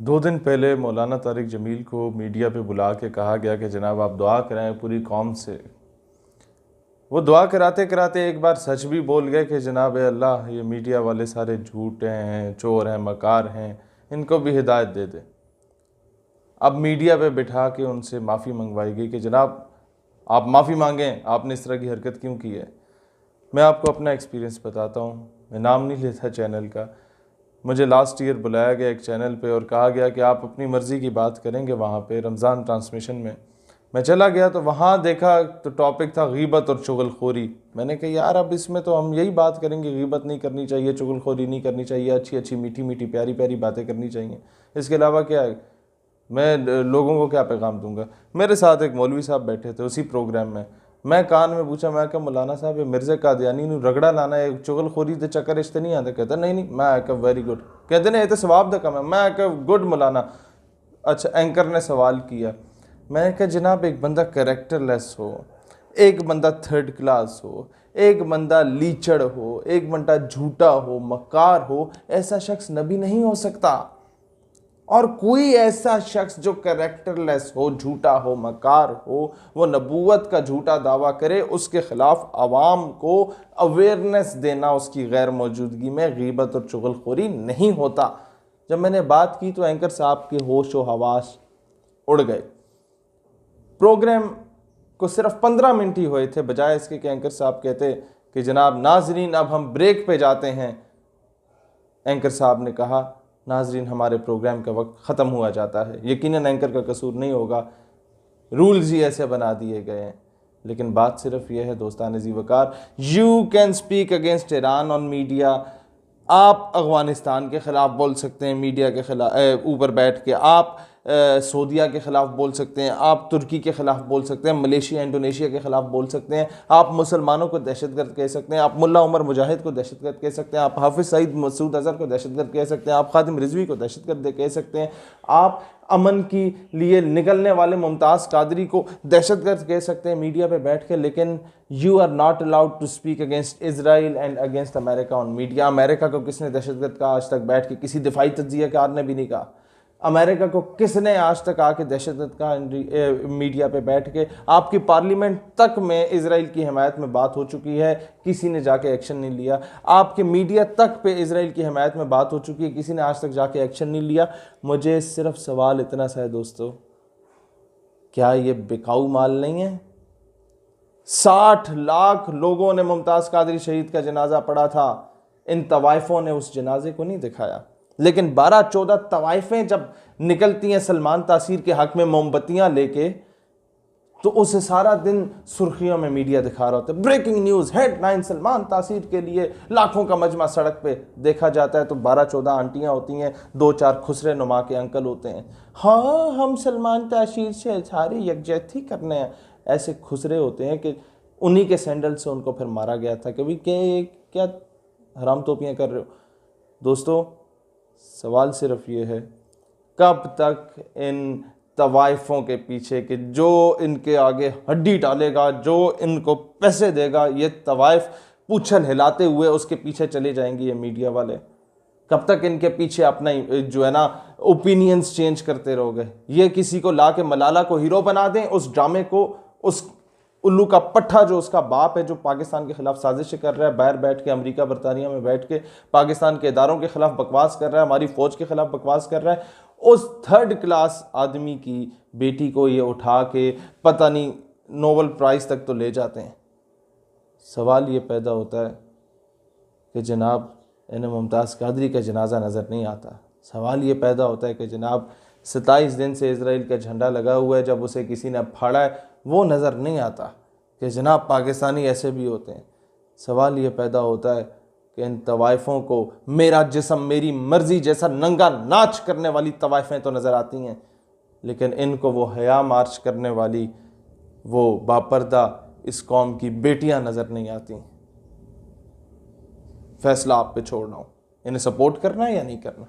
दो दिन पहले मौलाना तारिक जमील को मीडिया पे बुला के कहा गया कि जनाब आप दुआ कराएं पूरी कौम से। वो दुआ कराते कराते एक बार सच भी बोल गए कि जनाब अल्लाह ये मीडिया वाले सारे झूठे हैं, चोर हैं, मकार हैं, इनको भी हिदायत दे दे। अब मीडिया पे बिठा के उनसे माफ़ी मंगवाई गई कि जनाब आप माफ़ी मांगें, आपने इस तरह की हरकत क्यों की है। मैं आपको अपना एक्सपीरियंस बताता हूँ, मैं नाम नहीं लेता चैनल का। मुझे लास्ट ईयर बुलाया गया एक चैनल पे और कहा गया कि आप अपनी मर्ज़ी की बात करेंगे वहाँ पे रमज़ान ट्रांसमिशन में। मैं चला गया तो वहाँ देखा तो टॉपिक था गीबत और चुगलखोरी। मैंने कहा यार अब इसमें तो हम यही बात करेंगे, गीबत नहीं करनी चाहिए, चुगलखोरी नहीं करनी चाहिए, अच्छी अच्छी मीठी मीठी प्यारी प्यारी बातें करनी चाहिए, इसके अलावा क्या है, मैं लोगों को क्या पैगाम दूंगा। मेरे साथ एक मौलवी साहब बैठे थे उसी प्रोग्राम में। मैं कान में पूछा, मैं कहा मौलाना साहब ये मिर्ज़ा कादियानी नू रगड़ा लाना है, चुगलखोरी दे चक्कर इसते नहीं आते। कहता नहीं मैं कहा वेरी गुड। कहते नहीं ये तो सवाब दा कम है। मैं कहा गुड मौलाना। अच्छा, एंकर ने सवाल किया। मैंने कहा जनाब एक बंदा कैरेक्टरलेस हो, एक बंदा थर्ड क्लास हो, एक बंदा लीचड़ हो, एक बंदा झूठा हो, मकार हो, ऐसा शख्स नबी नहीं हो सकता। और कोई ऐसा शख्स जो कैरेक्टरलेस हो, झूठा हो, मकार हो, वो नबूवत का झूठा दावा करे, उसके खिलाफ आवाम को अवेयरनेस देना उसकी गैर मौजूदगी में गीबत और चुगलखोरी नहीं होता। जब मैंने बात की तो एंकर साहब के होश व हवास उड़ गए। प्रोग्राम को सिर्फ 15 मिनट ही हुए थे, बजाय इसके कि एंकर साहब कहते कि जनाब नाजरीन अब हम ब्रेक पे जाते हैं। एंकर साहब ने कहा नाजरीन हमारे प्रोग्राम का वक्त ख़त्म हुआ जाता है। यकीनन एंकर का कसूर नहीं होगा, रूल्स ही ऐसे बना दिए गए हैं। लेकिन बात सिर्फ यह है दोस्तान ज़ी Waqar, you can speak against Iran on media. आप अफ़गानिस्तान के ख़िलाफ़ बोल सकते हैं मीडिया के खिलाफ ऊपर बैठ के, आप सऊदीया के ख़िलाफ़ बोल सकते हैं, आप तुर्की के ख़िलाफ़ बोल सकते हैं, मलेशिया इंडोनेशिया के ख़िलाफ़ बोल सकते हैं, आप मुसलमानों को दहशतगर्द कह सकते हैं, आप मुल्ला उमर मुजाहिद को दहशतगर्द कह सकते हैं, आप हाफिज़ सईद मसूद अज़हर को दहशतगर्द कह सकते हैं, आप खादिम रिजवी को दहशतगर्द कह सकते हैं, आप अमन की लिए निकलने वाले मुमताज़ कादरी को दहशतगर्द कह सकते हैं मीडिया पे बैठ के। लेकिन you are not allowed to speak against Israel and against America on media. America को किसने दहशतगर्द कहा आज तक बैठ के? किसी दिफाई तज्ज़ियाकार ने भी नहीं कहा। अमेरिका को किसने आज तक आके दहशतगर्द कहा मीडिया पे बैठ के? आपकी पार्लियामेंट तक में इजराइल की हिमायत में बात हो चुकी है, किसी ने जाके एक्शन नहीं लिया। आपके मीडिया तक पे इजराइल की हिमायत में बात हो चुकी है, किसी ने आज तक जाके एक्शन नहीं लिया। मुझे सिर्फ सवाल इतना सा है दोस्तों, क्या ये बिकाऊ माल नहीं है? 60 लाख लोगों ने मुमताज़ कादरी शहीद का जनाजा पढ़ा था, इन तवाइफों ने उस जनाजे को नहीं दिखाया। लेकिन 12-14 तवाइफें जब निकलती हैं सलमान तासीर के हक में मोमबत्तियां लेके, तो उसे सारा दिन सुर्खियों में मीडिया दिखा रहा होता है। ब्रेकिंग न्यूज़, हेडलाइन, सलमान तासीर के लिए लाखों का मजमा सड़क पे देखा जाता है। तो 12-14 आंटियां होती हैं, 2-4 खुसरे नुमा के अंकल होते हैं, हाँ हम सलमान तासीर से सारी यकजहती करने हैं। ऐसे खुसरे होते हैं कि उन्हीं के सैंडल से उनको फिर मारा गया था। कभी क्या हराम तोपियाँ कर रहे हो? दोस्तों सवाल सिर्फ ये है, कब तक इन तवाइफों के पीछे कि जो इनके आगे हड्डी डालेगा, जो इनको पैसे देगा, ये तवाइफ पूछल हिलाते हुए उसके पीछे चले जाएंगी ये मीडिया वाले? कब तक इनके पीछे अपना जो है ना ओपिनियंस चेंज करते रहोगे? ये किसी को ला के मलाला को हीरो बना दें, उस ड्रामे को, उस उल्लू का पट्ठा जो उसका बाप है, जो पाकिस्तान के खिलाफ साजिश कर रहा है, बाहर बैठ के अमेरिका बरतानिया में बैठ के पाकिस्तान के इदारों के खिलाफ बकवास कर रहा है, हमारी फौज के खिलाफ बकवास कर रहा है, उस थर्ड क्लास आदमी की बेटी को ये उठा के पता नहीं नोबेल प्राइज़ तक तो ले जाते हैं। सवाल ये पैदा होता है कि जनाब इन्हें मुमताज़ कादरी का जनाजा नज़र नहीं आता। सवाल ये पैदा होता है कि जनाब 27 दिन से इजराइल का झंडा लगा हुआ है, जब उसे किसी ने फाड़ा है वो नज़र नहीं आता कि जनाब पाकिस्तानी ऐसे भी होते हैं। सवाल ये पैदा होता है कि इन तवाइफों को मेरा जिस्म मेरी मर्ज़ी जैसा नंगा नाच करने वाली तवाइफें तो नज़र आती हैं, लेकिन इनको वो हया मार्च करने वाली, वो बापर्दा इस कौम की बेटियां नज़र नहीं आती। फैसला आप पे छोड़ रहा हूँ, इन्हें सपोर्ट करना है या नहीं करना।